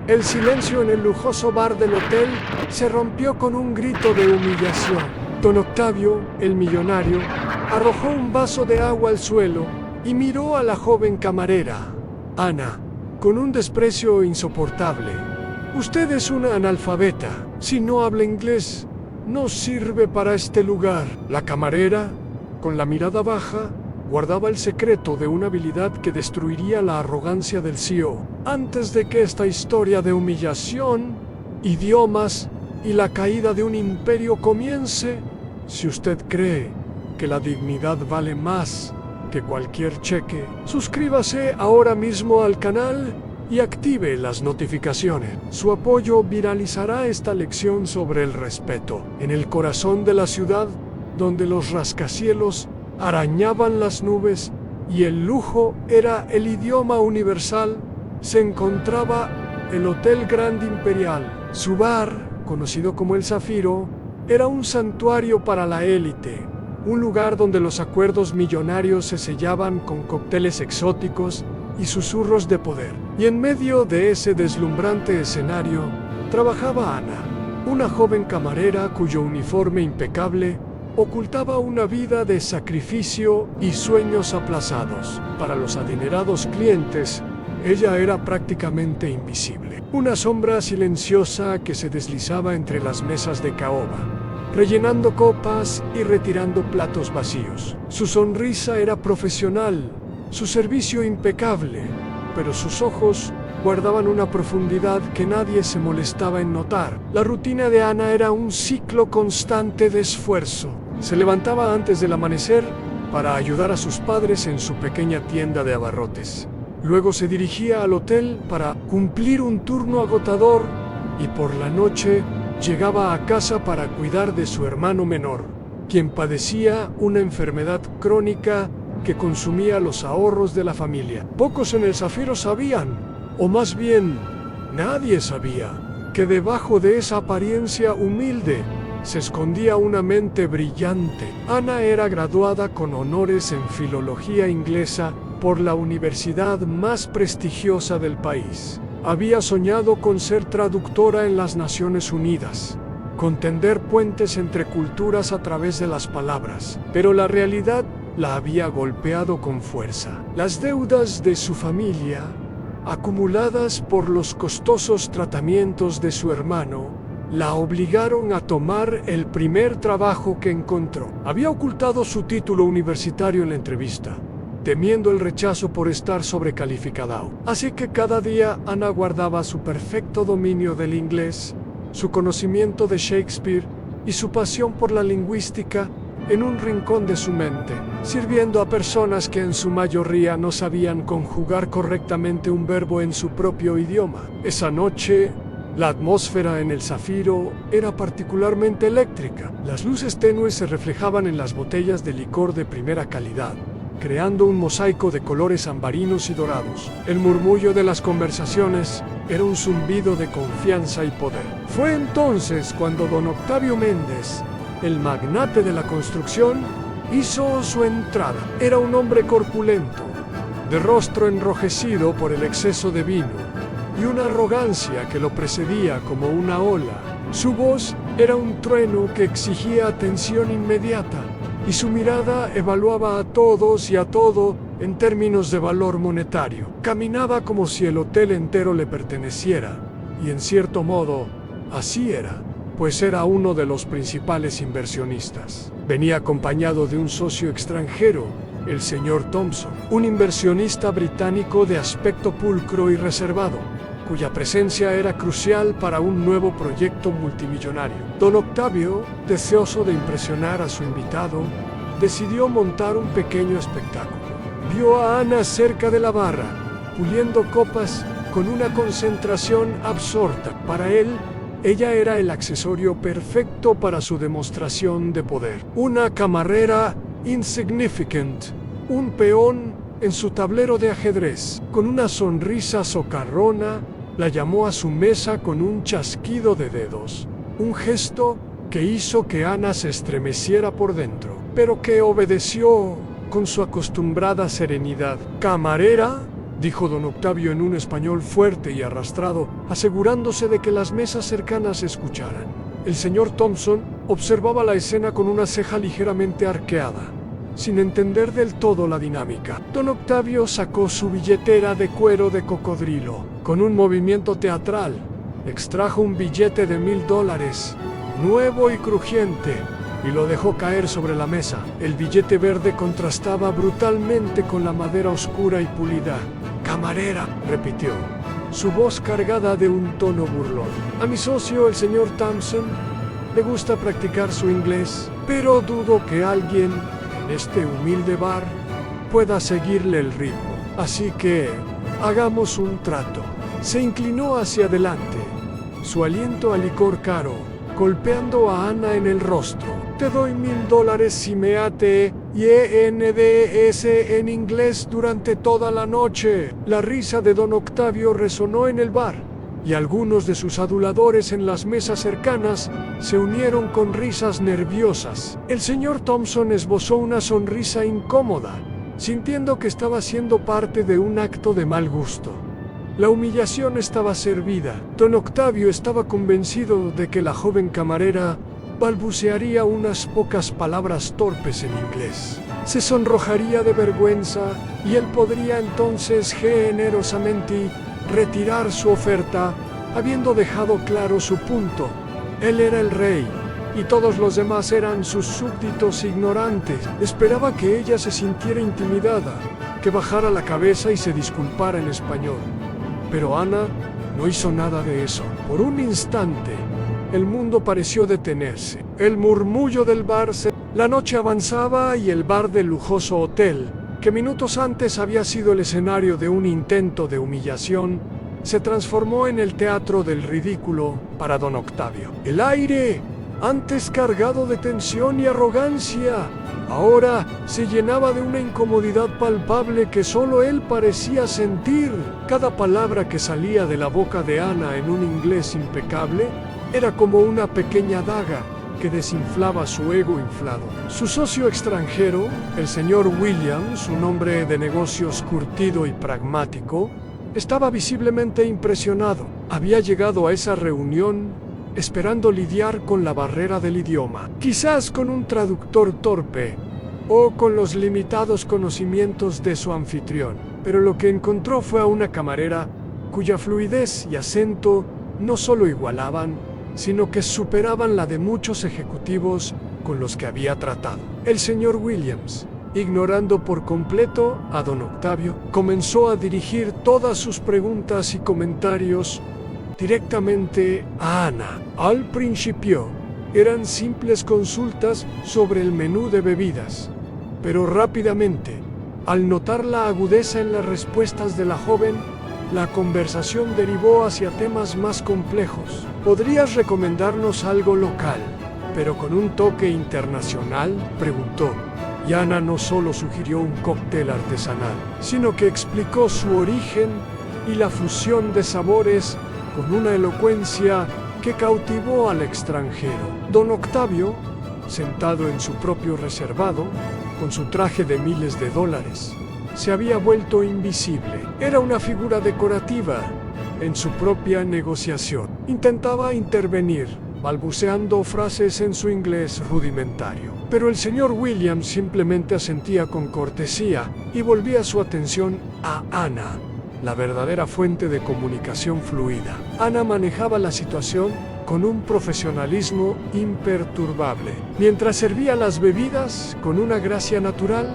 El silencio en el lujoso bar del hotel se rompió con un grito de humillación. Don Octavio, el millonario, arrojó un vaso de agua al suelo y miró a la joven camarera, Ana, con un desprecio insoportable. Usted es una analfabeta. Si no habla inglés, no sirve para este lugar. La camarera, con la mirada baja, guardaba el secreto de una habilidad que destruiría la arrogancia del CEO. Antes de que esta historia de humillación, idiomas y la caída de un imperio comience, si usted cree que la dignidad vale más que cualquier cheque, suscríbase ahora mismo al canal y active las notificaciones. Su apoyo viralizará esta lección sobre el respeto. En el corazón de la ciudad, donde los rascacielos arañaban las nubes y el lujo era el idioma universal, se encontraba el Hotel Grand Imperial. Su bar, conocido como el Zafiro, era un santuario para la élite, un lugar donde los acuerdos millonarios se sellaban con cócteles exóticos y susurros de poder. Y en medio de ese deslumbrante escenario, trabajaba Ana, una joven camarera cuyo uniforme impecable ocultaba una vida de sacrificio y sueños aplazados. Para los adinerados clientes, ella era prácticamente invisible. Una sombra silenciosa que se deslizaba entre las mesas de caoba, rellenando copas y retirando platos vacíos. Su sonrisa era profesional, su servicio impecable, pero sus ojos guardaban una profundidad que nadie se molestaba en notar. La rutina de Ana era un ciclo constante de esfuerzo. Se levantaba antes del amanecer para ayudar a sus padres en su pequeña tienda de abarrotes. Luego se dirigía al hotel para cumplir un turno agotador y por la noche llegaba a casa para cuidar de su hermano menor, quien padecía una enfermedad crónica que consumía los ahorros de la familia. Pocos en el Zafiro sabían, o más bien, nadie sabía, que debajo de esa apariencia humilde se escondía una mente brillante. Ana era graduada con honores en filología inglesa por la universidad más prestigiosa del país. Había soñado con ser traductora en las Naciones Unidas, con tender puentes entre culturas a través de las palabras, pero la realidad la había golpeado con fuerza. Las deudas de su familia, acumuladas por los costosos tratamientos de su hermano, la obligaron a tomar el primer trabajo que encontró. Había ocultado su título universitario en la entrevista, temiendo el rechazo por estar sobrecalificado. Así que cada día Ana guardaba su perfecto dominio del inglés, su conocimiento de Shakespeare y su pasión por la lingüística en un rincón de su mente, sirviendo a personas que en su mayoría no sabían conjugar correctamente un verbo en su propio idioma. Esa noche, la atmósfera en el Zafiro era particularmente eléctrica. Las luces tenues se reflejaban en las botellas de licor de primera calidad, creando un mosaico de colores ambarinos y dorados. El murmullo de las conversaciones era un zumbido de confianza y poder. Fue entonces cuando don Octavio Méndez, el magnate de la construcción, hizo su entrada. Era un hombre corpulento, de rostro enrojecido por el exceso de vino y una arrogancia que lo precedía como una ola. Su voz era un trueno que exigía atención inmediata y su mirada evaluaba a todos y a todo en términos de valor monetario. Caminaba como si el hotel entero le perteneciera y en cierto modo así era, pues era uno de los principales inversionistas. Venía acompañado de un socio extranjero, el señor Thompson, un inversionista británico de aspecto pulcro y reservado, cuya presencia era crucial para un nuevo proyecto multimillonario. Don Octavio, deseoso de impresionar a su invitado, decidió montar un pequeño espectáculo. Vio a Ana cerca de la barra, puliendo copas con una concentración absorta. Para él, ella era el accesorio perfecto para su demostración de poder. Una camarera insignificant, un peón en su tablero de ajedrez. Con una sonrisa socarrona, la llamó a su mesa con un chasquido de dedos, un gesto que hizo que Ana se estremeciera por dentro, pero que obedeció con su acostumbrada serenidad. «Camarera», dijo don Octavio en un español fuerte y arrastrado, asegurándose de que las mesas cercanas escucharan. El señor Thompson observaba la escena con una ceja ligeramente arqueada, sin entender del todo la dinámica. Don Octavio sacó su billetera de cuero de cocodrilo. Con un movimiento teatral, extrajo un billete de $1000, nuevo y crujiente, y lo dejó caer sobre la mesa. El billete verde contrastaba brutalmente con la madera oscura y pulida. «Camarera», repitió, su voz cargada de un tono burlón. «A mi socio, el señor Thompson, le gusta practicar su inglés, pero dudo que alguien en este humilde bar pueda seguirle el ritmo. Así que hagamos un trato». Se inclinó hacia adelante, su aliento a licor caro, golpeando a Ana en el rostro. «Te doy $1000 si me ATYNDS en inglés durante toda la noche». La risa de don Octavio resonó en el bar, y algunos de sus aduladores en las mesas cercanas se unieron con risas nerviosas. El señor Thompson esbozó una sonrisa incómoda, sintiendo que estaba siendo parte de un acto de mal gusto. La humillación estaba servida. Don Octavio estaba convencido de que la joven camarera balbucearía unas pocas palabras torpes en inglés. Se sonrojaría de vergüenza y él podría entonces generosamente retirar su oferta, habiendo dejado claro su punto. Él era el rey y todos los demás eran sus súbditos ignorantes. Esperaba que ella se sintiera intimidada, que bajara la cabeza y se disculpara en español. Pero Ana no hizo nada de eso. Por un instante, el mundo pareció detenerse. El murmullo del bar La noche avanzaba y el bar del lujoso hotel, que minutos antes había sido el escenario de un intento de humillación, se transformó en el teatro del ridículo para don Octavio. El aire, antes cargado de tensión y arrogancia, ahora se llenaba de una incomodidad palpable que solo él parecía sentir. Cada palabra que salía de la boca de Ana en un inglés impecable era como una pequeña daga que desinflaba su ego inflado. Su socio extranjero, el señor Williams, un hombre de negocios curtido y pragmático, estaba visiblemente impresionado. Había llegado a esa reunión esperando lidiar con la barrera del idioma, quizás con un traductor torpe o con los limitados conocimientos de su anfitrión, pero lo que encontró fue a una camarera cuya fluidez y acento no solo igualaban, sino que superaban la de muchos ejecutivos con los que había tratado. El señor Williams, ignorando por completo a don Octavio, comenzó a dirigir todas sus preguntas y comentarios directamente a Ana. Al principio, eran simples consultas sobre el menú de bebidas, pero rápidamente, al notar la agudeza en las respuestas de la joven, la conversación derivó hacia temas más complejos. ¿Podrías recomendarnos algo local, pero con un toque internacional?, preguntó. Y Ana no solo sugirió un cóctel artesanal, sino que explicó su origen y la fusión de sabores con una elocuencia que cautivó al extranjero. Don Octavio, sentado en su propio reservado, con su traje de miles de dólares, se había vuelto invisible. Era una figura decorativa en su propia negociación. Intentaba intervenir, balbuceando frases en su inglés rudimentario. Pero el señor Williams simplemente asentía con cortesía y volvía su atención a Ana, la verdadera fuente de comunicación fluida. Ana manejaba la situación con un profesionalismo imperturbable. Mientras servía las bebidas con una gracia natural,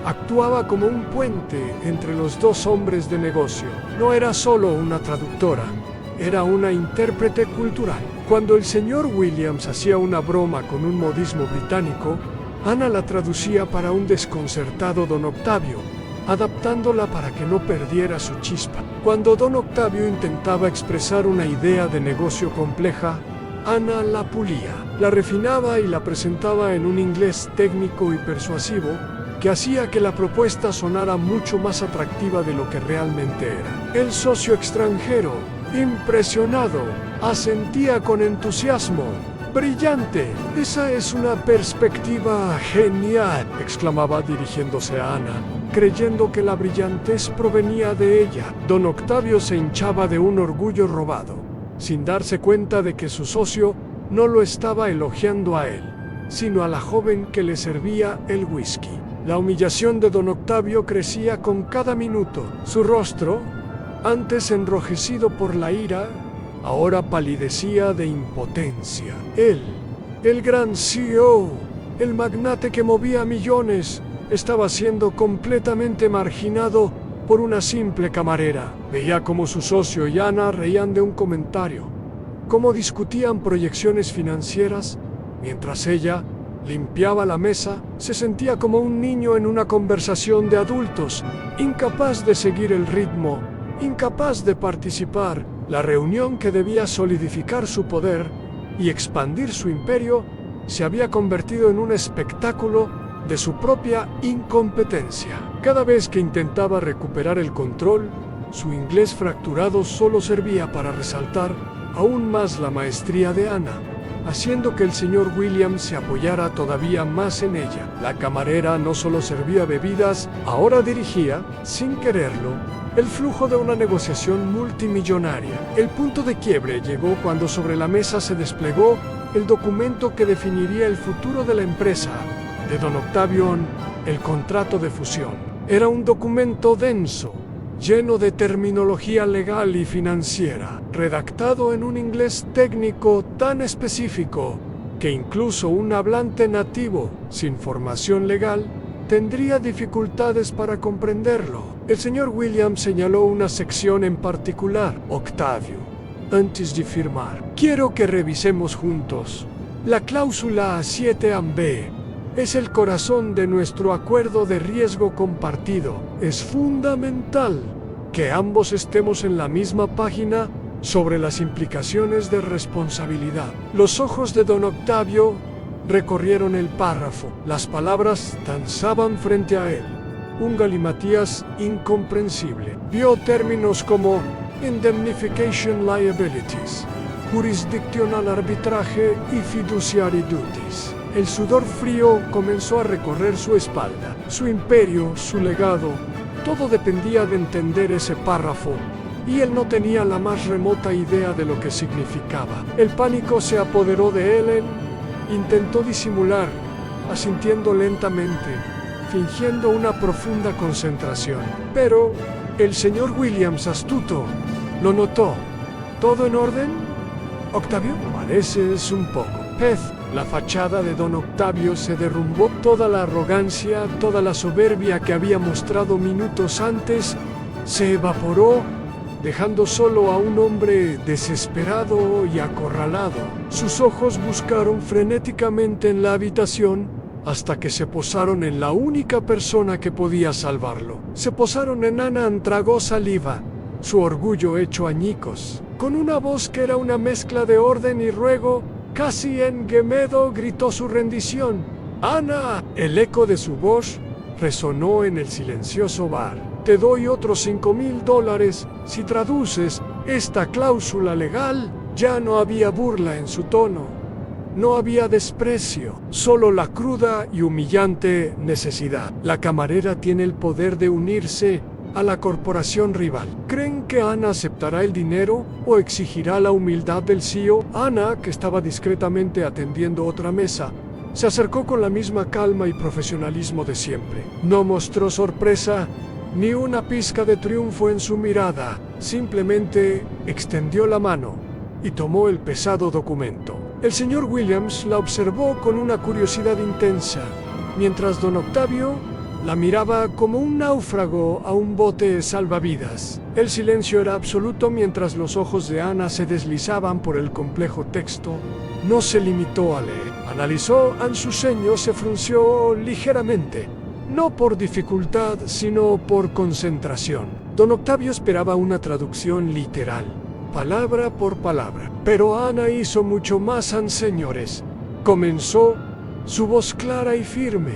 actuaba como un puente entre los dos hombres de negocio. No era solo una traductora, era una intérprete cultural. Cuando el señor Williams hacía una broma con un modismo británico, Ana la traducía para un desconcertado don Octavio, adaptándola para que no perdiera su chispa. Cuando don Octavio intentaba expresar una idea de negocio compleja, Ana la pulía, la refinaba y la presentaba en un inglés técnico y persuasivo que hacía que la propuesta sonara mucho más atractiva de lo que realmente era. El socio extranjero, impresionado, asentía con entusiasmo. «Brillante, esa es una perspectiva genial», exclamaba dirigiéndose a Ana. creyendo que la brillantez provenía de ella. Don Octavio se hinchaba de un orgullo robado, sin darse cuenta de que su socio no lo estaba elogiando a él, sino a la joven que le servía el whisky. La humillación de don Octavio crecía con cada minuto. Su rostro, antes enrojecido por la ira, ahora palidecía de impotencia. Él, el gran CEO, el magnate que movía millones, estaba siendo completamente marginado por una simple camarera. Veía cómo su socio y Ana reían de un comentario, cómo discutían proyecciones financieras, mientras ella limpiaba la mesa. Se sentía como un niño en una conversación de adultos, incapaz de seguir el ritmo, incapaz de participar. La reunión que debía solidificar su poder y expandir su imperio se había convertido en un espectáculo de su propia incompetencia. Cada vez que intentaba recuperar el control, su inglés fracturado solo servía para resaltar aún más la maestría de Ana, haciendo que el señor Williams se apoyara todavía más en ella. La camarera no solo servía bebidas, ahora dirigía, sin quererlo, el flujo de una negociación multimillonaria. El punto de quiebre llegó cuando sobre la mesa se desplegó el documento que definiría el futuro de la empresa de don Octavio, el contrato de fusión. Era un documento denso, lleno de terminología legal y financiera, redactado en un inglés técnico tan específico que incluso un hablante nativo, sin formación legal, tendría dificultades para comprenderlo. El señor Williams señaló una sección en particular. Octavio, antes de firmar, quiero que revisemos juntos. La cláusula 7AB es el corazón de nuestro acuerdo de riesgo compartido. Es fundamental que ambos estemos en la misma página sobre las implicaciones de responsabilidad. Los ojos de don Octavio recorrieron el párrafo. Las palabras danzaban frente a él. Un galimatías incomprensible. Vio términos como indemnification liabilities, jurisdictional arbitraje y fiduciary duties. El sudor frío comenzó a recorrer su espalda. Su imperio, su legado, todo dependía de entender ese párrafo, y él no tenía la más remota idea de lo que significaba. El pánico se apoderó de él. Intentó disimular, asintiendo lentamente, fingiendo una profunda concentración. Pero el señor Williams, astuto, lo notó. ¿Todo en orden, Octavio? Pareces un poco pez. La fachada de don Octavio se derrumbó. Toda la arrogancia, toda la soberbia que había mostrado minutos antes se evaporó, dejando solo a un hombre desesperado y acorralado. Sus ojos buscaron frenéticamente en la habitación hasta que se posaron en la única persona que podía salvarlo. Se posaron en Ana. Tragó saliva, su orgullo hecho añicos. Con una voz que era una mezcla de orden y ruego, casi en gemido, gritó su rendición. ¡Ana! El eco de su voz resonó en el silencioso bar. Te doy otros $5,000 si traduces esta cláusula legal. Ya no había burla en su tono. No había desprecio, solo la cruda y humillante necesidad. La camarera tiene el poder de unirse a la corporación rival. ¿Creen que Ana aceptará el dinero o exigirá la humildad del CEO? Ana, que estaba discretamente atendiendo otra mesa, se acercó con la misma calma y profesionalismo de siempre. No mostró sorpresa ni una pizca de triunfo en su mirada. Simplemente extendió la mano y tomó el pesado documento. El señor Williams la observó con una curiosidad intensa, mientras don Octavio la miraba como un náufrago a un bote salvavidas. El silencio era absoluto mientras los ojos de Ana se deslizaban por el complejo texto. No se limitó a leer. Analizó su ceño, se frunció ligeramente, no por dificultad, sino por concentración. Don Octavio esperaba una traducción literal, palabra por palabra. Pero Ana hizo mucho más, señores. Comenzó, su voz clara y firme,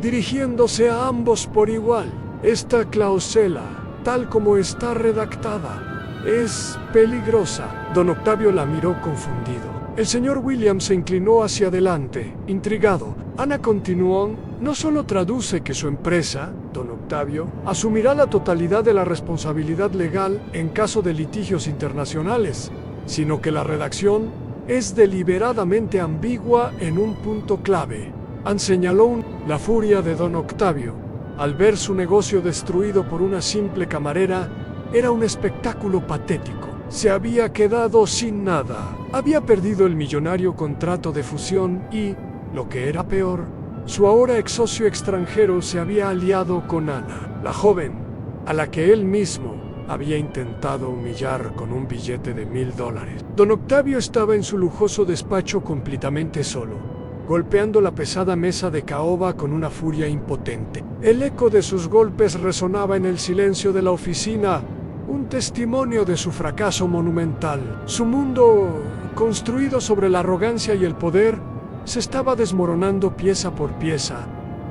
dirigiéndose a ambos por igual. Esta cláusula, tal como está redactada, es peligrosa. Don Octavio la miró confundido. El señor Williams se inclinó hacia adelante, intrigado. Ana continuó. No solo traduce que su empresa, don Octavio, Octavio, asumirá la totalidad de la responsabilidad legal en caso de litigios internacionales, sino que la redacción es deliberadamente ambigua en un punto clave. Señaló la furia de don Octavio, al ver su negocio destruido por una simple camarera, era un espectáculo patético. Se había quedado sin nada. Había perdido el millonario contrato de fusión y, lo que era peor, su ahora ex socio extranjero se había aliado con Ana, la joven, a la que él mismo había intentado humillar con un billete de $1000. Don Octavio estaba en su lujoso despacho completamente solo, golpeando la pesada mesa de caoba con una furia impotente. El eco de sus golpes resonaba en el silencio de la oficina, un testimonio de su fracaso monumental. Su mundo, construido sobre la arrogancia y el poder, se estaba desmoronando pieza por pieza,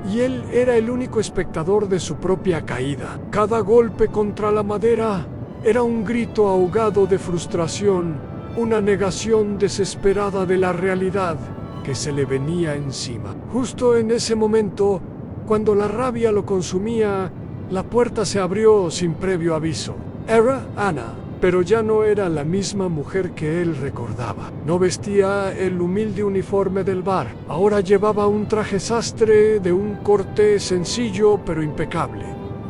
y él era el único espectador de su propia caída. Cada golpe contra la madera era un grito ahogado de frustración, una negación desesperada de la realidad que se le venía encima. Justo en ese momento, cuando la rabia lo consumía, la puerta se abrió sin previo aviso. Era Ana, pero ya no era la misma mujer que él recordaba. No vestía el humilde uniforme del bar. Ahora llevaba un traje sastre de un corte sencillo pero impecable,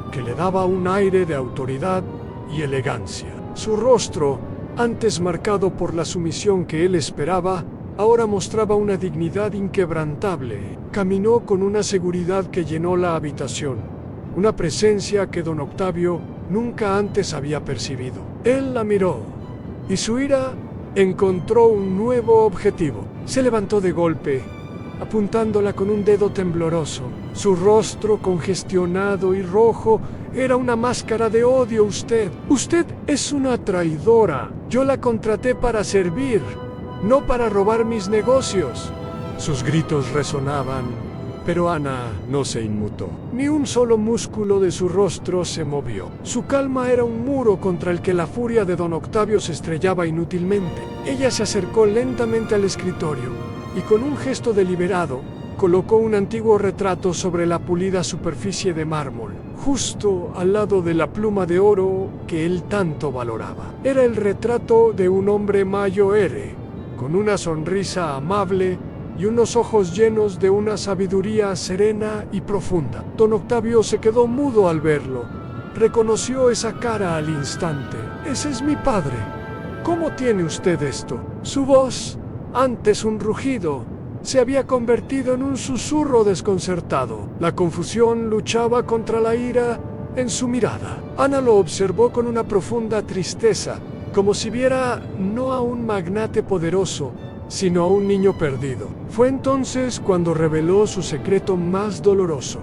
que le daba un aire de autoridad y elegancia. Su rostro, antes marcado por la sumisión que él esperaba, ahora mostraba una dignidad inquebrantable. Caminó con una seguridad que llenó la habitación, una presencia que don Octavio nunca antes había percibido. Él la miró, y su ira encontró un nuevo objetivo. Se levantó de golpe, apuntándola con un dedo tembloroso. Su rostro, congestionado y rojo, era una máscara de odio. Usted es una traidora. Yo la contraté para servir, no para robar mis negocios. Sus gritos resonaban, pero Ana no se inmutó. Ni un solo músculo de su rostro se movió. Su calma era un muro contra el que la furia de don Octavio se estrellaba inútilmente. Ella se acercó lentamente al escritorio y con un gesto deliberado colocó un antiguo retrato sobre la pulida superficie de mármol, justo al lado de la pluma de oro que él tanto valoraba. Era el retrato de un hombre mayor, con una sonrisa amable y unos ojos llenos de una sabiduría serena y profunda. Don Octavio se quedó mudo al verlo. Reconoció esa cara al instante. Ese es mi padre. ¿Cómo tiene usted esto? Su voz, antes un rugido, se había convertido en un susurro desconcertado. La confusión luchaba contra la ira en su mirada. Ana lo observó con una profunda tristeza, como si viera no a un magnate poderoso, sino a un niño perdido. Fue entonces cuando reveló su secreto más doloroso,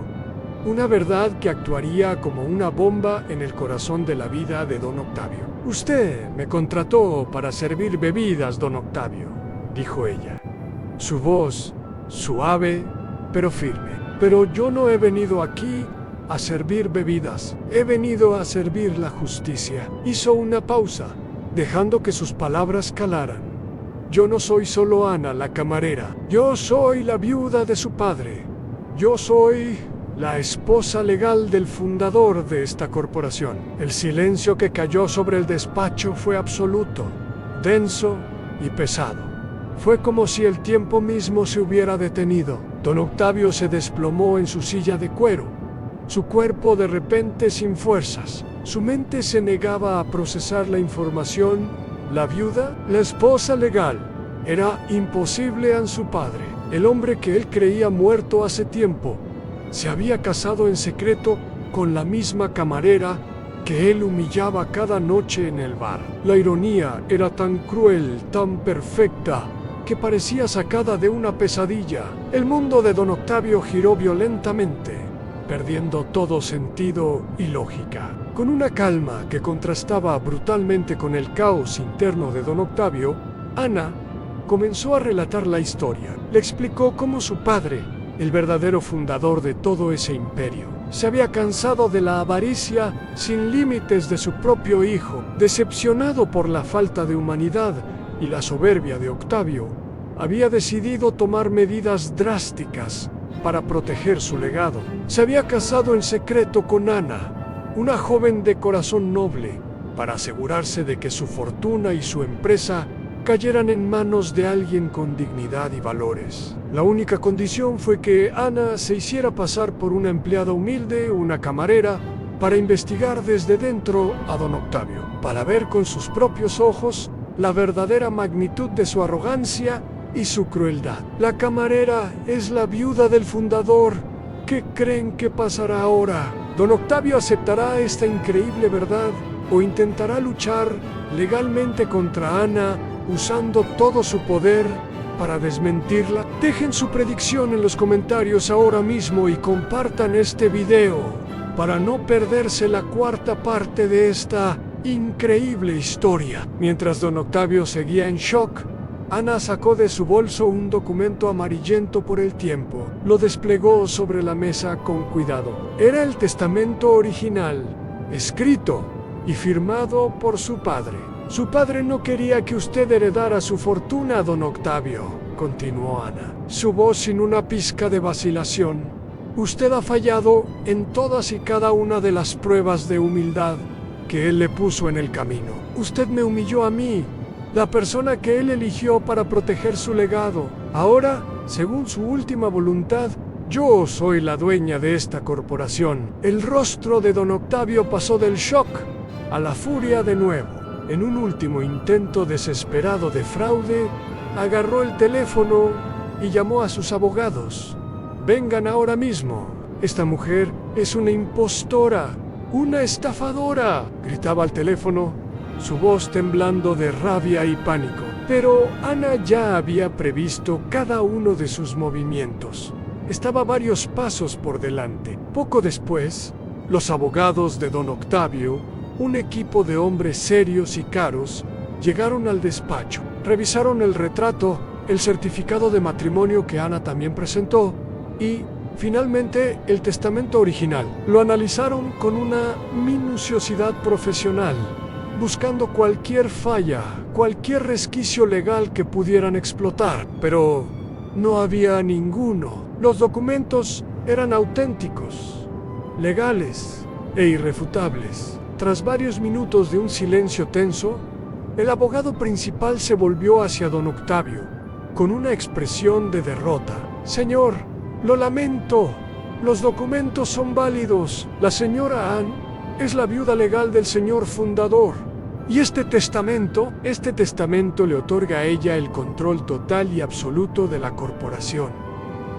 una verdad que actuaría como una bomba en el corazón de la vida de don Octavio. Usted me contrató para servir bebidas, don Octavio, dijo ella, su voz suave pero firme. Pero yo no he venido aquí a servir bebidas, he venido a servir la justicia. Hizo una pausa, dejando que sus palabras calaran. Yo no soy solo Ana, la camarera. Yo soy la viuda de su padre. Yo soy la esposa legal del fundador de esta corporación. El silencio que cayó sobre el despacho fue absoluto, denso y pesado. Fue como si el tiempo mismo se hubiera detenido. Don Octavio se desplomó en su silla de cuero, su cuerpo de repente sin fuerzas. Su mente se negaba a procesar la información. La viuda, la esposa legal, era imposible a su padre. El hombre que él creía muerto hace tiempo se había casado en secreto con la misma camarera que él humillaba cada noche en el bar. La ironía era tan cruel, tan perfecta, que parecía sacada de una pesadilla. El mundo de don Octavio giró violentamente, perdiendo todo sentido y lógica. Con una calma que contrastaba brutalmente con el caos interno de don Octavio, Ana comenzó a relatar la historia. Le explicó cómo su padre, el verdadero fundador de todo ese imperio, se había cansado de la avaricia sin límites de su propio hijo. Decepcionado por la falta de humanidad y la soberbia de Octavio, había decidido tomar medidas drásticas para proteger su legado. Se había casado en secreto con Ana, una joven de corazón noble, para asegurarse de que su fortuna y su empresa cayeran en manos de alguien con dignidad y valores. La única condición fue que Ana se hiciera pasar por una empleada humilde, una camarera, para investigar desde dentro a don Octavio, para ver con sus propios ojos la verdadera magnitud de su arrogancia y su crueldad. La camarera es la viuda del fundador. ¿Qué creen que pasará ahora? Don Octavio aceptará esta increíble verdad o intentará luchar legalmente contra Ana usando todo su poder para desmentirla. Dejen su predicción en los comentarios ahora mismo y compartan este video para no perderse la cuarta parte de esta increíble historia. Mientras don Octavio seguía en shock, Ana sacó de su bolso un documento amarillento por el tiempo. Lo desplegó sobre la mesa con cuidado. Era el testamento original, escrito y firmado por su padre. Su padre no quería que usted heredara su fortuna, don Octavio, continuó Ana, su voz sin una pizca de vacilación. Usted ha fallado en todas y cada una de las pruebas de humildad que él le puso en el camino. Usted me humilló a mí, la persona que él eligió para proteger su legado. Ahora, según su última voluntad, yo soy la dueña de esta corporación. El rostro de don Octavio pasó del shock a la furia de nuevo. En un último intento desesperado de fraude, agarró el teléfono y llamó a sus abogados. Vengan ahora mismo. Esta mujer es una impostora, una estafadora, gritaba al teléfono, su voz temblando de rabia y pánico. Pero Ana ya había previsto cada uno de sus movimientos. Estaba varios pasos por delante. Poco después, los abogados de don Octavio, un equipo de hombres serios y caros, llegaron al despacho. Revisaron el retrato, el certificado de matrimonio que Ana también presentó y, finalmente, el testamento original. Lo analizaron con una minuciosidad profesional, buscando cualquier falla, cualquier resquicio legal que pudieran explotar. Pero no había ninguno. Los documentos eran auténticos, legales e irrefutables. Tras varios minutos de un silencio tenso, el abogado principal se volvió hacia don Octavio, con una expresión de derrota. Señor, lo lamento, los documentos son válidos. La señora Ann es la viuda legal del señor fundador. Y este testamento le otorga a ella el control total y absoluto de la corporación.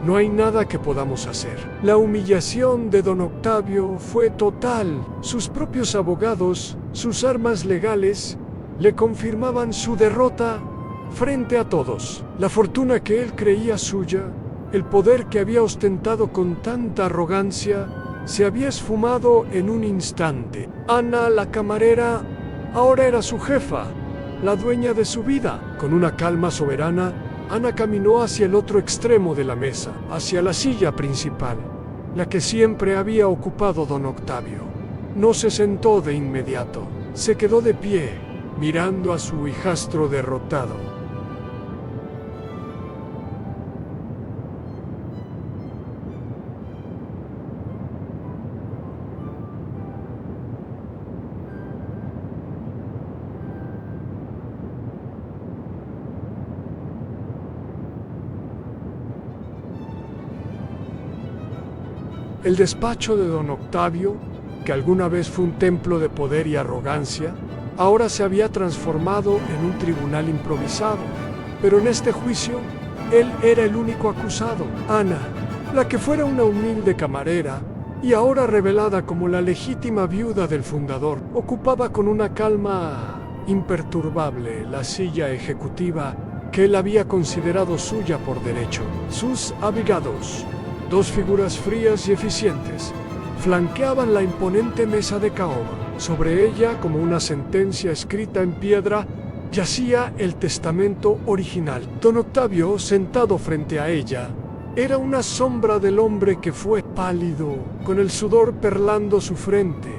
No hay nada que podamos hacer. La humillación de don Octavio fue total. Sus propios abogados, sus armas legales, le confirmaban su derrota frente a todos. La fortuna que él creía suya, el poder que había ostentado con tanta arrogancia, se había esfumado en un instante. Ana, la camarera, ahora era su jefa, la dueña de su vida. Con una calma soberana, Ana caminó hacia el otro extremo de la mesa, hacia la silla principal, la que siempre había ocupado don Octavio. No se sentó de inmediato, se quedó de pie, mirando a su hijastro derrotado. El despacho de don Octavio, que alguna vez fue un templo de poder y arrogancia, ahora se había transformado en un tribunal improvisado. Pero en este juicio, él era el único acusado. Ana, la que fuera una humilde camarera y ahora revelada como la legítima viuda del fundador, ocupaba con una calma imperturbable la silla ejecutiva que él había considerado suya por derecho. Sus abogados, dos figuras frías y eficientes, flanqueaban la imponente mesa de caoba. Sobre ella, como una sentencia escrita en piedra, yacía el testamento original. Don Octavio, sentado frente a ella, era una sombra del hombre que fue pálido, con el sudor perlando su frente.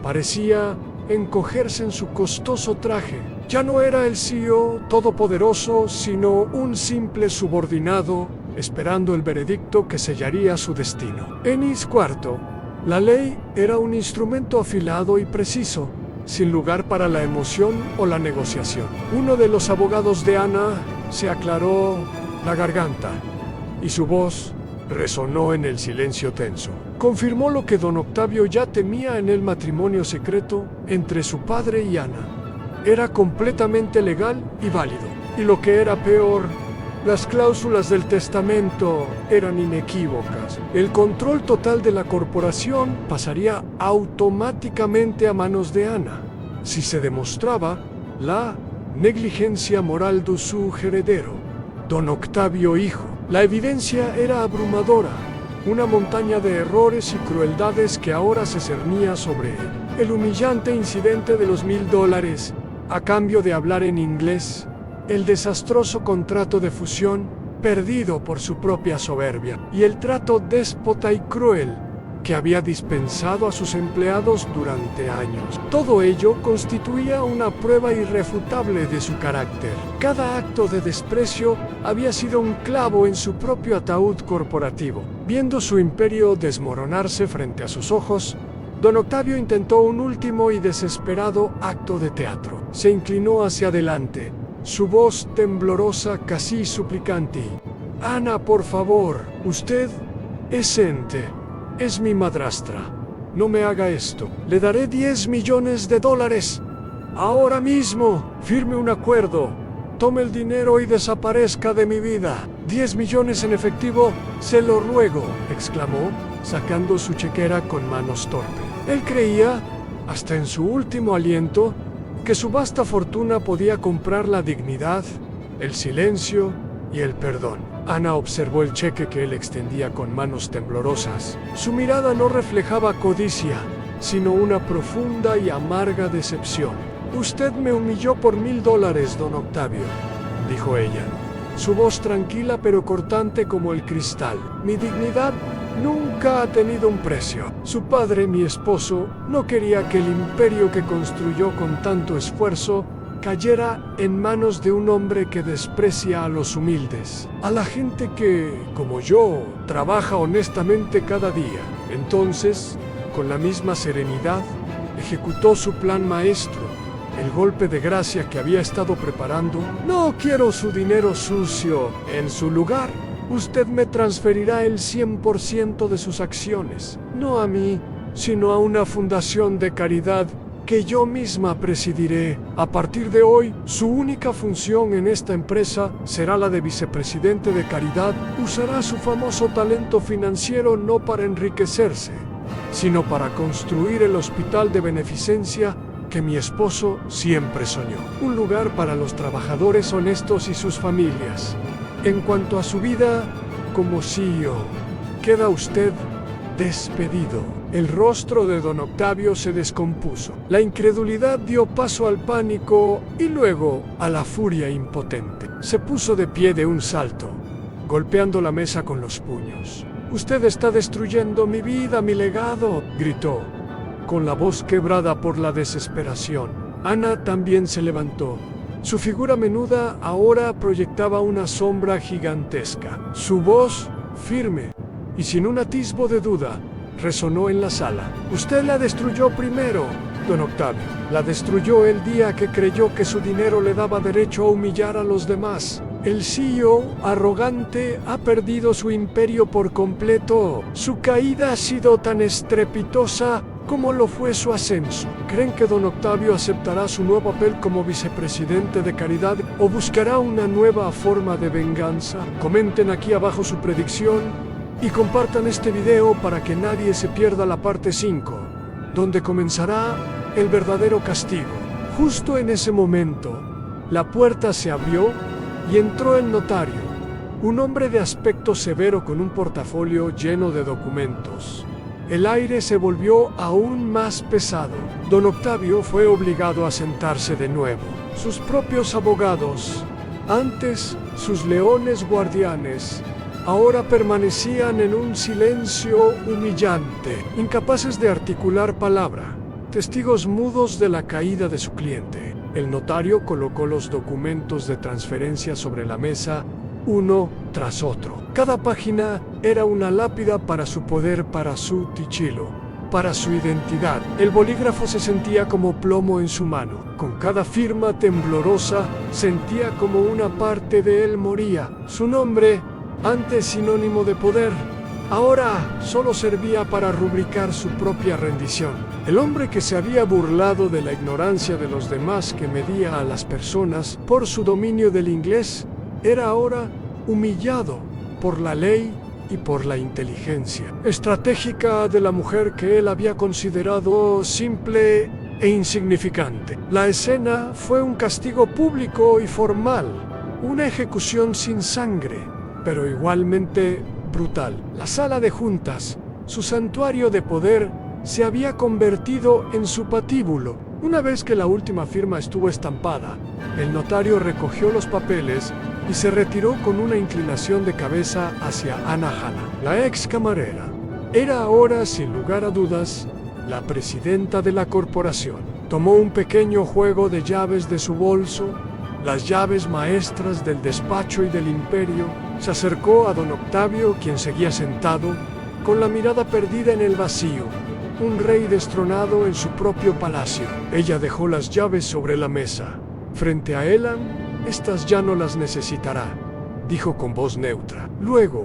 Parecía encogerse en su costoso traje. Ya no era el CEO todopoderoso, sino un simple subordinado esperando el veredicto que sellaría su destino. Ennis IV. La ley era un instrumento afilado y preciso, sin lugar para la emoción o la negociación. Uno de los abogados de Ana se aclaró la garganta y su voz resonó en el silencio tenso. Confirmó lo que don Octavio ya temía en el matrimonio secreto entre su padre y Ana. Era completamente legal y válido. Y lo que era peor, las cláusulas del testamento eran inequívocas. El control total de la corporación pasaría automáticamente a manos de Ana, si se demostraba la negligencia moral de su heredero, don Octavio hijo. La evidencia era abrumadora, una montaña de errores y crueldades que ahora se cernía sobre él. El humillante incidente de los $1000 a cambio de hablar en inglés, el desastroso contrato de fusión perdido por su propia soberbia y el trato déspota y cruel que había dispensado a sus empleados durante años. Todo ello constituía una prueba irrefutable de su carácter. Cada acto de desprecio había sido un clavo en su propio ataúd corporativo. Viendo su imperio desmoronarse frente a sus ojos, don Octavio intentó un último y desesperado acto de teatro. Se inclinó hacia adelante, su voz temblorosa, casi suplicante. Ana, por favor, usted es ente. Es mi madrastra. No me haga esto. Le daré $10 millones. Ahora mismo. Firme un acuerdo. Tome el dinero y desaparezca de mi vida. 10 millones en efectivo, se lo ruego, exclamó, sacando su chequera con manos torpes. Él creía, hasta en su último aliento, que su vasta fortuna podía comprar la dignidad, el silencio y el perdón. Ana observó el cheque que él extendía con manos temblorosas. Su mirada no reflejaba codicia, sino una profunda y amarga decepción. Usted me humilló por $1000, don Octavio, dijo ella, su voz tranquila pero cortante como el cristal. Mi dignidad nunca ha tenido un precio. Su padre, mi esposo, no quería que el imperio que construyó con tanto esfuerzo cayera en manos de un hombre que desprecia a los humildes, a la gente que, como yo, trabaja honestamente cada día. Entonces, con la misma serenidad, ejecutó su plan maestro, el golpe de gracia que había estado preparando. No quiero su dinero sucio. En su lugar, usted me transferirá el 100% de sus acciones, no a mí, sino a una fundación de caridad que yo misma presidiré. A partir de hoy, su única función en esta empresa será la de vicepresidente de caridad. Usará su famoso talento financiero no para enriquecerse, sino para construir el hospital de beneficencia que mi esposo siempre soñó. Un lugar para los trabajadores honestos y sus familias. En cuanto a su vida como CEO, queda usted despedido. El rostro de don Octavio se descompuso. La incredulidad dio paso al pánico y luego a la furia impotente. Se puso de pie de un salto, golpeando la mesa con los puños. Usted está destruyendo mi vida, mi legado, gritó, con la voz quebrada por la desesperación. Ana también se levantó. Su figura menuda ahora proyectaba una sombra gigantesca. Su voz, firme y sin un atisbo de duda, resonó en la sala. Usted la destruyó primero, don Octavio. La destruyó el día que creyó que su dinero le daba derecho a humillar a los demás. El CEO arrogante ha perdido su imperio por completo. Su caída ha sido tan estrepitosa como lo fue su ascenso. ¿Creen que don Octavio aceptará su nuevo papel como vicepresidente de caridad o buscará una nueva forma de venganza? Comenten aquí abajo su predicción y compartan este video para que nadie se pierda la parte 5, donde comenzará el verdadero castigo. Justo en ese momento, la puerta se abrió y entró el notario, un hombre de aspecto severo con un portafolio lleno de documentos. El aire se volvió aún más pesado. Don Octavio fue obligado a sentarse de nuevo. Sus propios abogados, antes sus leones guardianes, ahora permanecían en un silencio humillante, incapaces de articular palabra, testigos mudos de la caída de su cliente. El notario colocó los documentos de transferencia sobre la mesa uno tras otro. Cada página era una lápida para su poder, para su tichilo, para su identidad. El bolígrafo se sentía como plomo en su mano. Con cada firma temblorosa sentía como una parte de él moría. Su nombre, antes sinónimo de poder, ahora solo servía para rubricar su propia rendición. El hombre que se había burlado de la ignorancia de los demás, que medía a las personas por su dominio del inglés, era ahora humillado por la ley y por la inteligencia estratégica de la mujer que él había considerado simple e insignificante. La escena fue un castigo público y formal, una ejecución sin sangre, pero igualmente brutal. La sala de juntas, su santuario de poder, se había convertido en su patíbulo. Una vez que la última firma estuvo estampada, el notario recogió los papeles y se retiró con una inclinación de cabeza hacia Anna Hanna. La ex camarera era ahora, sin lugar a dudas, la presidenta de la corporación. Tomó un pequeño juego de llaves de su bolso, las llaves maestras del despacho y del imperio. Se acercó a don Octavio, quien seguía sentado, con la mirada perdida en el vacío, un rey destronado en su propio palacio. Ella dejó las llaves sobre la mesa. Frente a Elan, estas ya no las necesitará, dijo con voz neutra. Luego,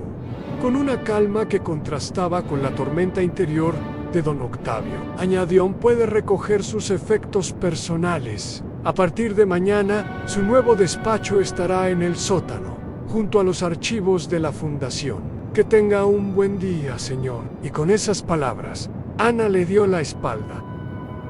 con una calma que contrastaba con la tormenta interior de don Octavio, añadió: puede recoger sus efectos personales. A partir de mañana, su nuevo despacho estará en el sótano, junto a los archivos de la fundación. Que tenga un buen día, señor. Y con esas palabras, Ana le dio la espalda,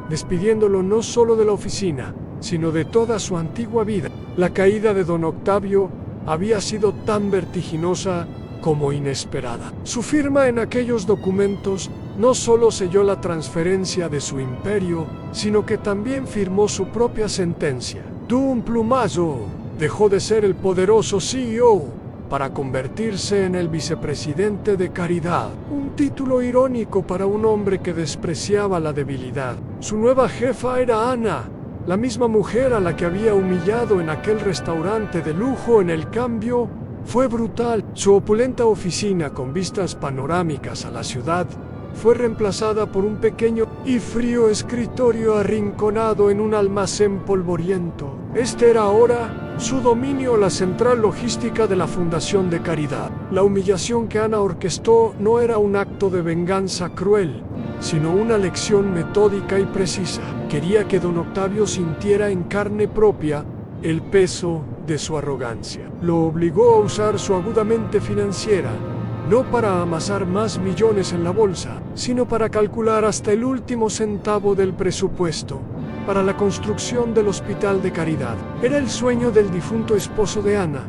despidiéndolo no solo de la oficina, sino de toda su antigua vida. La caída de don Octavio había sido tan vertiginosa como inesperada. Su firma en aquellos documentos no solo selló la transferencia de su imperio, sino que también firmó su propia sentencia. De un plumazo, dejó de ser el poderoso CEO para convertirse en el vicepresidente de Caridad, un título irónico para un hombre que despreciaba la debilidad. Su nueva jefa era Ana, la misma mujer a la que había humillado en aquel restaurante de lujo. En el cambio, fue brutal. Su opulenta oficina con vistas panorámicas a la ciudad fue reemplazada por un pequeño y frío escritorio arrinconado en un almacén polvoriento. Este era ahora su dominio, la central logística de la Fundación de Caridad. La humillación que Ana orquestó no era un acto de venganza cruel, sino una lección metódica y precisa. Quería que don Octavio sintiera en carne propia el peso de su arrogancia. Lo obligó a usar su aguda mente financiera, no para amasar más millones en la bolsa, sino para calcular hasta el último centavo del presupuesto para la construcción del hospital de Caridad. Era el sueño del difunto esposo de Ana,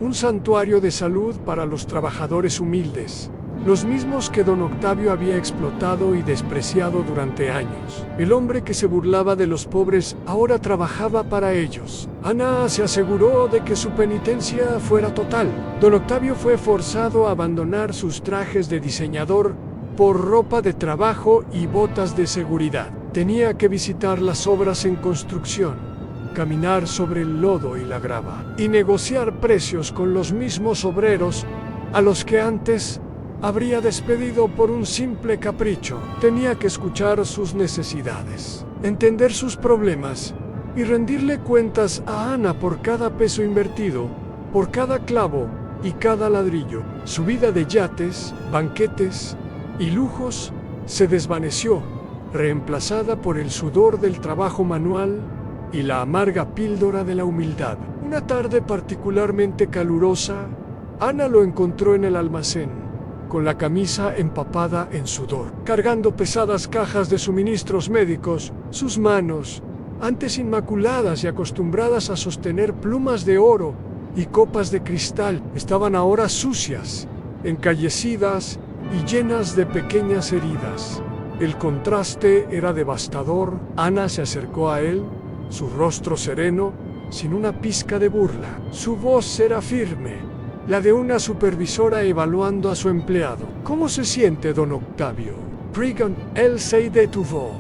un santuario de salud para los trabajadores humildes, los mismos que don Octavio había explotado y despreciado durante años. El hombre que se burlaba de los pobres ahora trabajaba para ellos. Ana se aseguró de que su penitencia fuera total. Don Octavio fue forzado a abandonar sus trajes de diseñador por ropa de trabajo y botas de seguridad. Tenía que visitar las obras en construcción, caminar sobre el lodo y la grava, y negociar precios con los mismos obreros a los que antes habría despedido por un simple capricho. Tenía que escuchar sus necesidades, entender sus problemas y rendirle cuentas a Ana por cada peso invertido, por cada clavo y cada ladrillo. Su vida de yates, banquetes y lujos se desvaneció, reemplazada por el sudor del trabajo manual y la amarga píldora de la humildad. Una tarde particularmente calurosa, Ana lo encontró en el almacén, con la camisa empapada en sudor, cargando pesadas cajas de suministros médicos. Sus manos, antes inmaculadas y acostumbradas a sostener plumas de oro y copas de cristal, estaban ahora sucias, encallecidas y llenas de pequeñas heridas. El contraste era devastador. Ana se acercó a él, su rostro sereno, sin una pizca de burla. Su voz era firme, la de una supervisora evaluando a su empleado. ¿Cómo se siente, don Octavio? Brigand, él se detuvo.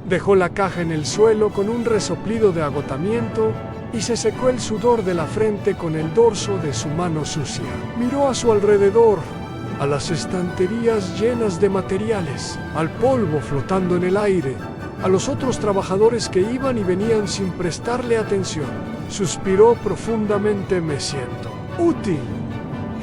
Dejó la caja en el suelo con un resoplido de agotamiento y se secó el sudor de la frente con el dorso de su mano sucia. Miró a su alrededor, a las estanterías llenas de materiales, al polvo flotando en el aire, a los otros trabajadores que iban y venían sin prestarle atención. Suspiró profundamente. Me siento útil,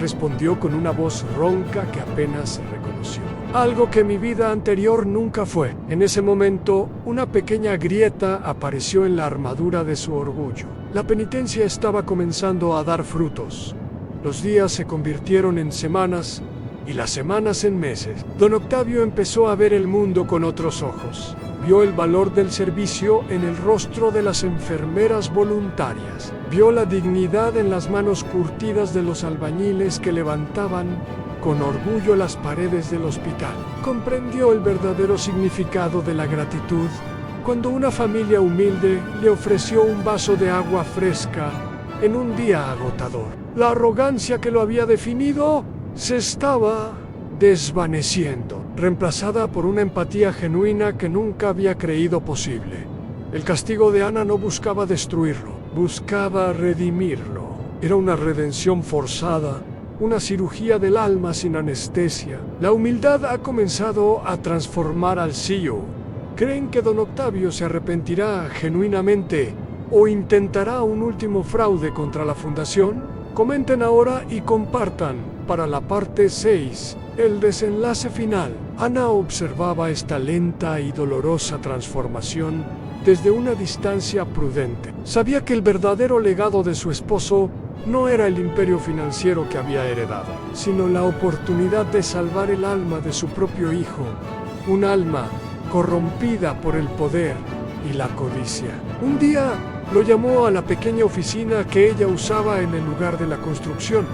respondió con una voz ronca que apenas se reconoció. Algo que mi vida anterior nunca fue. En ese momento, una pequeña grieta apareció en la armadura de su orgullo. La penitencia estaba comenzando a dar frutos. Los días se convirtieron en semanas y las semanas en meses. Don Octavio empezó a ver el mundo con otros ojos. Vio el valor del servicio en el rostro de las enfermeras voluntarias. Vio la dignidad en las manos curtidas de los albañiles que levantaban con orgullo las paredes del hospital. Comprendió el verdadero significado de la gratitud cuando una familia humilde le ofreció un vaso de agua fresca en un día agotador. La arrogancia que lo había definido se estaba desvaneciendo, reemplazada por una empatía genuina que nunca había creído posible. El castigo de Ana no buscaba destruirlo, buscaba redimirlo. Era una redención forzada, una cirugía del alma sin anestesia. La humildad ha comenzado a transformar al CEO. ¿Creen que don Octavio se arrepentirá genuinamente o intentará un último fraude contra la fundación? Comenten ahora y compartan para la parte 6. El desenlace final. Ana observaba esta lenta y dolorosa transformación desde una distancia prudente. Sabía que el verdadero legado de su esposo no era el imperio financiero que había heredado, sino la oportunidad de salvar el alma de su propio hijo, un alma corrompida por el poder y la codicia. Un día lo llamó a la pequeña oficina que ella usaba en el lugar de la construcción.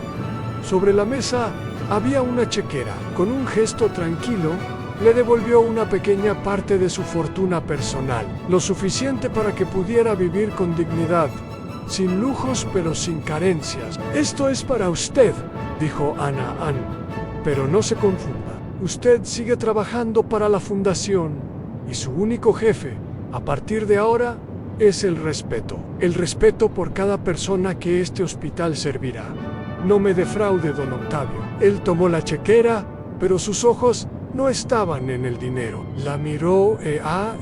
Sobre la mesa había una chequera. Con un gesto tranquilo, le devolvió una pequeña parte de su fortuna personal, lo suficiente para que pudiera vivir con dignidad, sin lujos pero sin carencias. Esto es para usted, dijo Ana Ann, pero no se confunda. Usted sigue trabajando para la fundación y su único jefe, a partir de ahora, es el respeto. El respeto por cada persona que este hospital servirá. No me defraude, don Octavio. Él tomó la chequera, pero sus ojos no estaban en el dinero. La miró a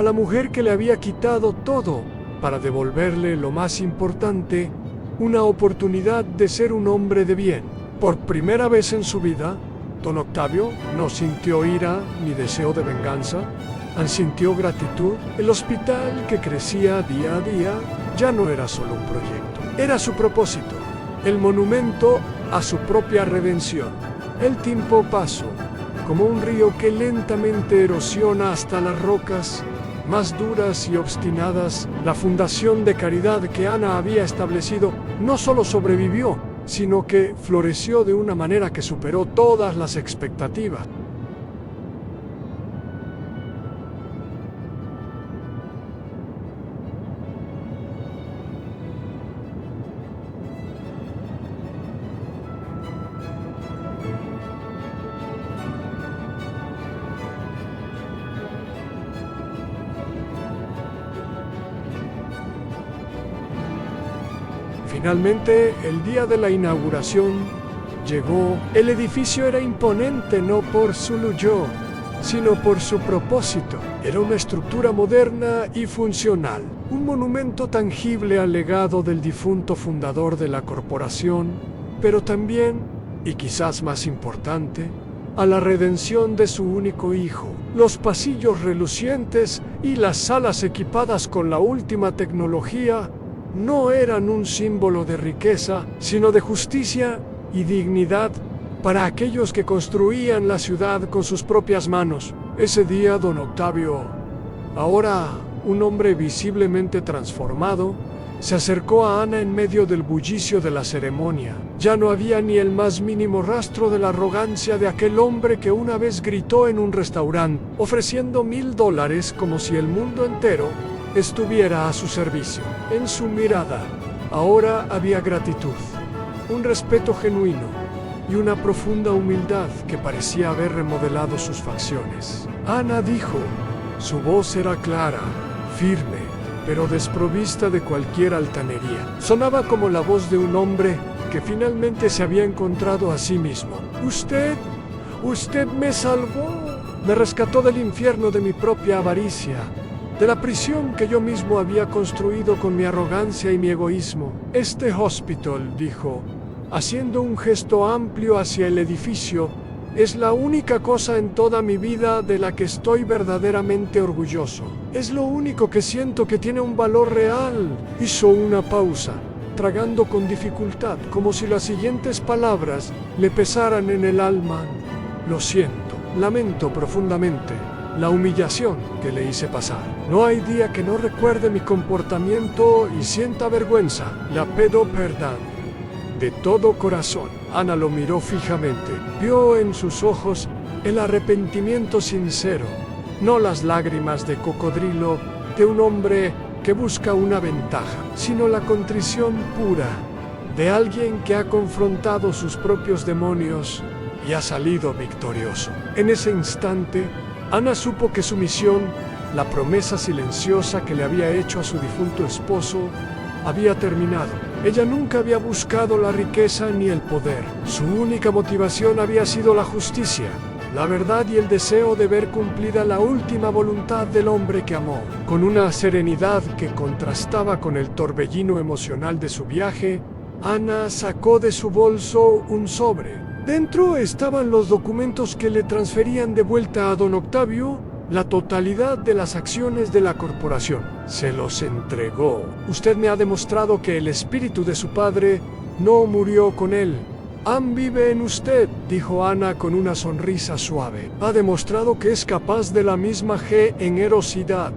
la mujer que le había quitado todo para devolverle lo más importante, una oportunidad de ser un hombre de bien. Por primera vez en su vida, don Octavio no sintió ira ni deseo de venganza, sintió gratitud. El hospital, que crecía día a día, ya no era solo un proyecto, era su propósito. El monumento a su propia redención. El tiempo pasó, como un río que lentamente erosiona hasta las rocas más duras y obstinadas. La fundación de caridad que Ana había establecido no solo sobrevivió, sino que floreció de una manera que superó todas las expectativas. Finalmente, el día de la inauguración llegó. El edificio era imponente no por su lujo, sino por su propósito. Era una estructura moderna y funcional, un monumento tangible al legado del difunto fundador de la corporación, pero también, y quizás más importante, a la redención de su único hijo. Los pasillos relucientes y las salas equipadas con la última tecnología no eran un símbolo de riqueza, sino de justicia y dignidad para aquellos que construían la ciudad con sus propias manos. Ese día, don Octavio, ahora un hombre visiblemente transformado, se acercó a Ana en medio del bullicio de la ceremonia. Ya no había ni el más mínimo rastro de la arrogancia de aquel hombre que una vez gritó en un restaurante, ofreciendo $1000 como si el mundo entero estuviera a su servicio. En su mirada ahora había gratitud, un respeto genuino y una profunda humildad que parecía haber remodelado sus facciones. Ana dijo, su voz era clara, firme, pero desprovista de cualquier altanería. Sonaba como la voz de un hombre que finalmente se había encontrado a sí mismo. Usted me salvó. Me rescató del infierno de mi propia avaricia, de la prisión que yo mismo había construido con mi arrogancia y mi egoísmo. Este hospital, dijo, haciendo un gesto amplio hacia el edificio, es la única cosa en toda mi vida de la que estoy verdaderamente orgulloso. Es lo único que siento que tiene un valor real. Hizo una pausa, tragando con dificultad, como si las siguientes palabras le pesaran en el alma. Lo siento. Lamento profundamente la humillación que le hice pasar. No hay día que no recuerde mi comportamiento y sienta vergüenza. La pido perdón. De todo corazón. Ana lo miró fijamente. Vio en sus ojos el arrepentimiento sincero, no las lágrimas de cocodrilo de un hombre que busca una ventaja, sino la contrición pura de alguien que ha confrontado sus propios demonios y ha salido victorioso. En ese instante, Ana supo que su misión, la promesa silenciosa que le había hecho a su difunto esposo, había terminado. Ella nunca había buscado la riqueza ni el poder. Su única motivación había sido la justicia, la verdad y el deseo de ver cumplida la última voluntad del hombre que amó. Con una serenidad que contrastaba con el torbellino emocional de su viaje, Ana sacó de su bolso un sobre. Dentro estaban los documentos que le transferían de vuelta a don Octavio la totalidad de las acciones de la corporación. Se los entregó. Usted me ha demostrado que el espíritu de su padre no murió con él. Aún vive en usted, dijo Ana con una sonrisa suave. Ha demostrado que es capaz de la misma generosidad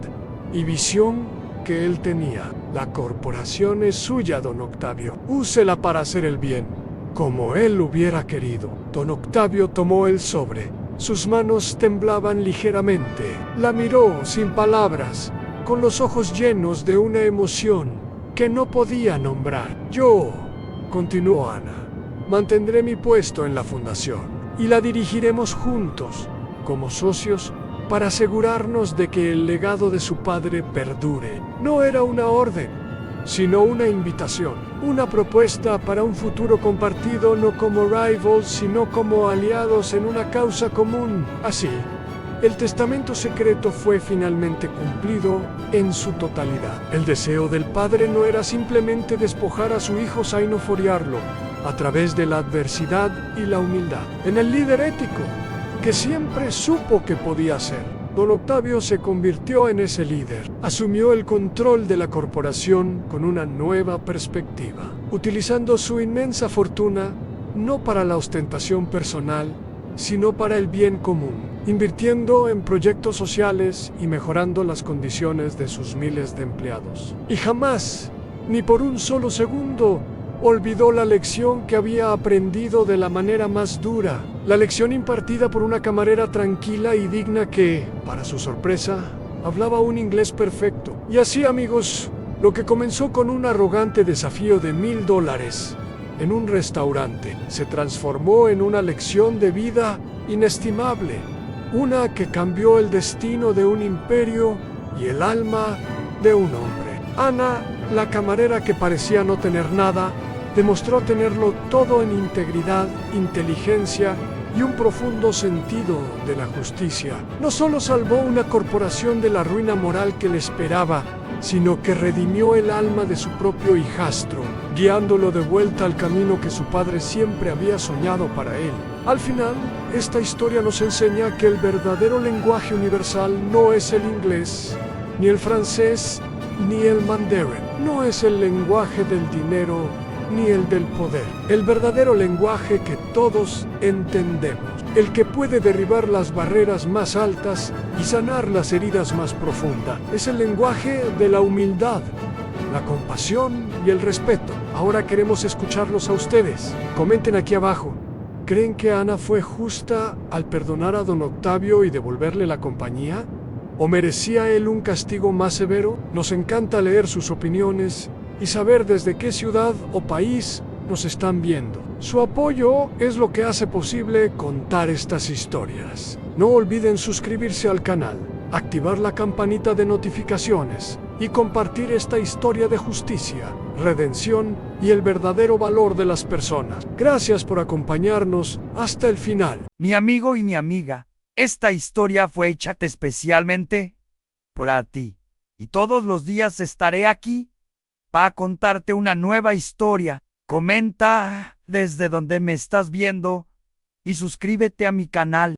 y visión que él tenía. La corporación es suya, don Octavio. Úsela para hacer el bien, como él hubiera querido. Don Octavio tomó el sobre. Sus manos temblaban ligeramente. La miró sin palabras, con los ojos llenos de una emoción que no podía nombrar. Yo, continuó Ana, mantendré mi puesto en la fundación y la dirigiremos juntos, como socios, para asegurarnos de que el legado de su padre perdure. No era una orden, sino una invitación, una propuesta para un futuro compartido no como rivals, sino como aliados en una causa común. Así, el testamento secreto fue finalmente cumplido en su totalidad. El deseo del padre no era simplemente despojar a su hijo sino foriarlo a través de la adversidad y la humildad, en el líder ético que siempre supo que podía ser. Don Octavio se convirtió en ese líder. Asumió el control de la corporación con una nueva perspectiva, utilizando su inmensa fortuna no para la ostentación personal, sino para el bien común, invirtiendo en proyectos sociales y mejorando las condiciones de sus miles de empleados. Y jamás, ni por un solo segundo, olvidó la lección que había aprendido de la manera más dura, la lección impartida por una camarera tranquila y digna que, para su sorpresa, hablaba un inglés perfecto. Y así, amigos, lo que comenzó con un arrogante desafío de $1000 en un restaurante, se transformó en una lección de vida inestimable, una que cambió el destino de un imperio y el alma de un hombre. Ana, la camarera que parecía no tener nada, demostró tenerlo todo en integridad, inteligencia y un profundo sentido de la justicia. No solo salvó una corporación de la ruina moral que le esperaba, sino que redimió el alma de su propio hijastro, guiándolo de vuelta al camino que su padre siempre había soñado para él. Al final, esta historia nos enseña que el verdadero lenguaje universal no es el inglés, ni el francés, ni el mandarín. No es el lenguaje del dinero, ni el del poder. El verdadero lenguaje que todos entendemos, el que puede derribar las barreras más altas y sanar las heridas más profundas, es el lenguaje de la humildad, la compasión y el respeto. Ahora queremos escucharlos a ustedes. Comenten aquí abajo. ¿Creen que Ana fue justa al perdonar a don Octavio y devolverle la compañía? ¿O merecía él un castigo más severo? Nos encanta leer sus opiniones y saber desde qué ciudad o país nos están viendo. Su apoyo es lo que hace posible contar estas historias. No olviden suscribirse al canal, activar la campanita de notificaciones y compartir esta historia de justicia, redención y el verdadero valor de las personas. Gracias por acompañarnos hasta el final. Mi amigo y mi amiga, esta historia fue hecha especialmente para ti. Y todos los días estaré aquí para contarte una nueva historia. Comenta desde donde me estás viendo y suscríbete a mi canal.